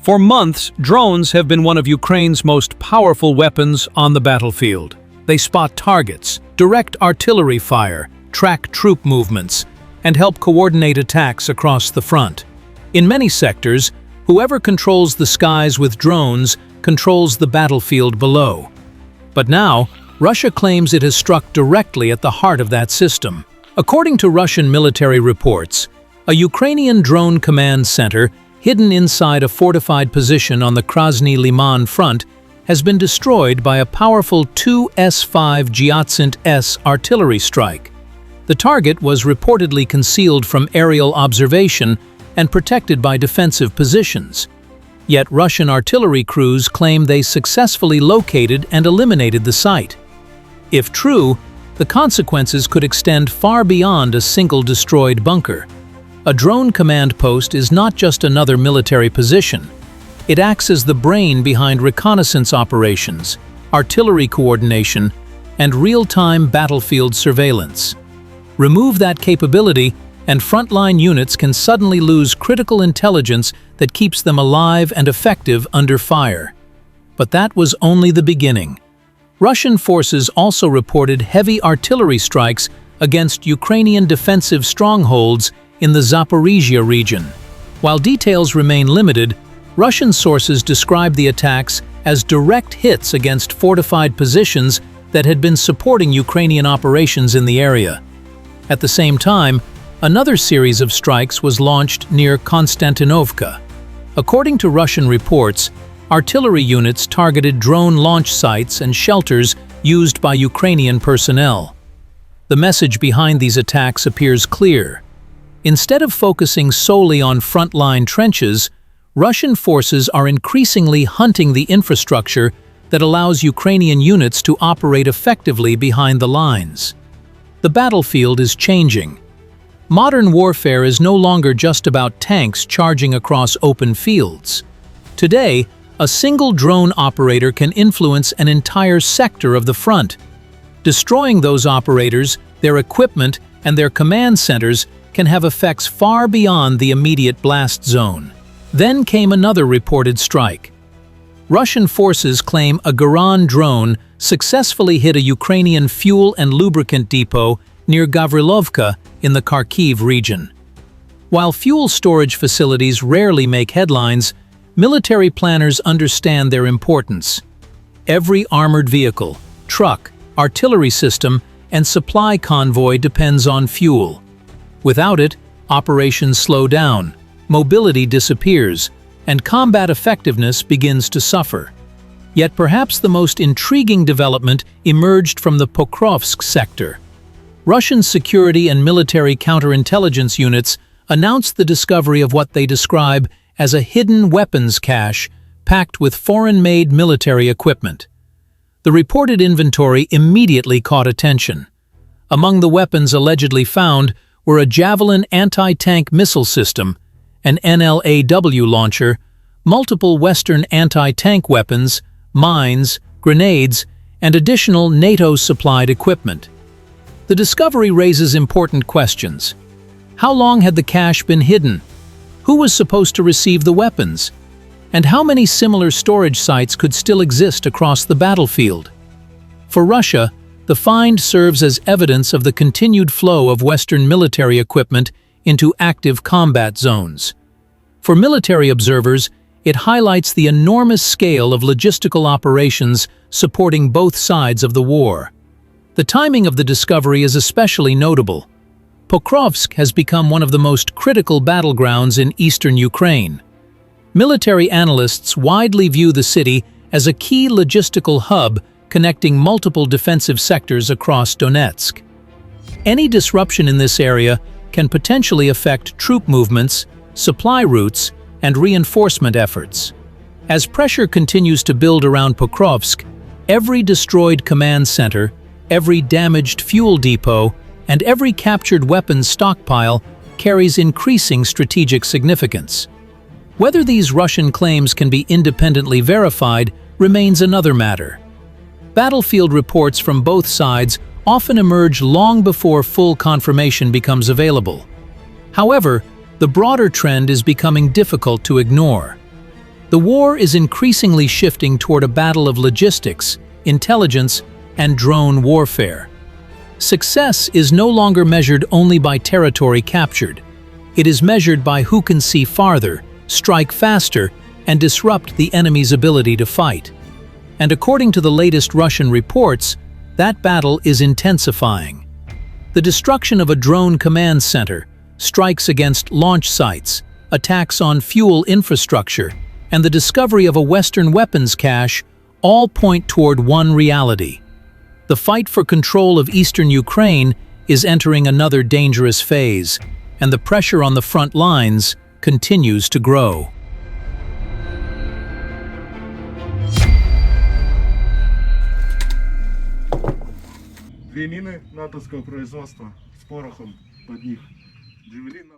For months, drones have been one of Ukraine's most powerful weapons on the battlefield. They spot targets, direct artillery fire, track troop movements, and help coordinate attacks across the front. In many sectors, whoever controls the skies with drones controls the battlefield below. But now, Russia claims it has struck directly at the heart of that system. According to Russian military reports, a Ukrainian drone command center hidden inside a fortified position on the Krasny Liman front has been destroyed by a powerful Tu-S-5 Gyatsint-S artillery strike. The target was reportedly concealed from aerial observation and protected by defensive positions. Yet Russian artillery crews claim they successfully located and eliminated the site. If true, the consequences could extend far beyond a single destroyed bunker. A drone command post is not just another military position. It acts as the brain behind reconnaissance operations, artillery coordination, and real-time battlefield surveillance. Remove that capability, and frontline units can suddenly lose critical intelligence that keeps them alive and effective under fire. But that was only the beginning. Russian forces also reported heavy artillery strikes against Ukrainian defensive strongholds in the Zaporizhia region. While details remain limited, Russian sources describe the attacks as direct hits against fortified positions that had been supporting Ukrainian operations in the area. At the same time, another series of strikes was launched near Konstantinovka. According to Russian reports, artillery units targeted drone launch sites and shelters used by Ukrainian personnel. The message behind these attacks appears clear. Instead of focusing solely on frontline trenches, Russian forces are increasingly hunting the infrastructure that allows Ukrainian units to operate effectively behind the lines. The battlefield is changing. Modern warfare is no longer just about tanks charging across open fields. Today, a single drone operator can influence an entire sector of the front. Destroying those operators, their equipment, and their command centers can have effects far beyond the immediate blast zone. Then came another reported strike. Russian forces claim a Geran drone successfully hit a Ukrainian fuel and lubricant depot near Gavrilovka in the Kharkiv region. While fuel storage facilities rarely make headlines, military planners understand their importance. Every armored vehicle, truck, artillery system, and supply convoy depends on fuel. Without it, operations slow down, mobility disappears, and combat effectiveness begins to suffer. Yet perhaps the most intriguing development emerged from the Pokrovsk sector. Russian security and military counterintelligence units announced the discovery of what they describe as a hidden weapons cache packed with foreign-made military equipment. The reported inventory immediately caught attention. Among the weapons allegedly found were a Javelin anti-tank missile system, an NLAW launcher, multiple Western anti-tank weapons, mines, grenades, and additional NATO-supplied equipment. The discovery raises important questions. How long had the cache been hidden? Who was supposed to receive the weapons? And how many similar storage sites could still exist across the battlefield? For Russia, the find serves as evidence of the continued flow of Western military equipment into active combat zones. For military observers, it highlights the enormous scale of logistical operations supporting both sides of the war. The timing of the discovery is especially notable. Pokrovsk has become one of the most critical battlegrounds in eastern Ukraine. Military analysts widely view the city as a key logistical hub connecting multiple defensive sectors across Donetsk. Any disruption in this area can potentially affect troop movements, supply routes, and reinforcement efforts. As pressure continues to build around Pokrovsk, every destroyed command center, every damaged fuel depot, and every captured weapons stockpile carries increasing strategic significance. Whether these Russian claims can be independently verified remains another matter. Battlefield reports from both sides often emerge long before full confirmation becomes available. However, the broader trend is becoming difficult to ignore. The The war is increasingly shifting toward a battle of logistics, intelligence, and drone warfare. Success is no longer measured only by territory captured. It is measured by who can see farther, strike faster, and disrupt the enemy's ability to fight. And according to the latest Russian reports, that battle is intensifying. The destruction of a drone command center, strikes against launch sites, attacks on fuel infrastructure, and the discovery of a Western weapons cache all point toward one reality. The fight for control of eastern Ukraine is entering another dangerous phase, and the pressure on the front lines continues to grow. Две мины натовского производства с порохом под них. Джавелин.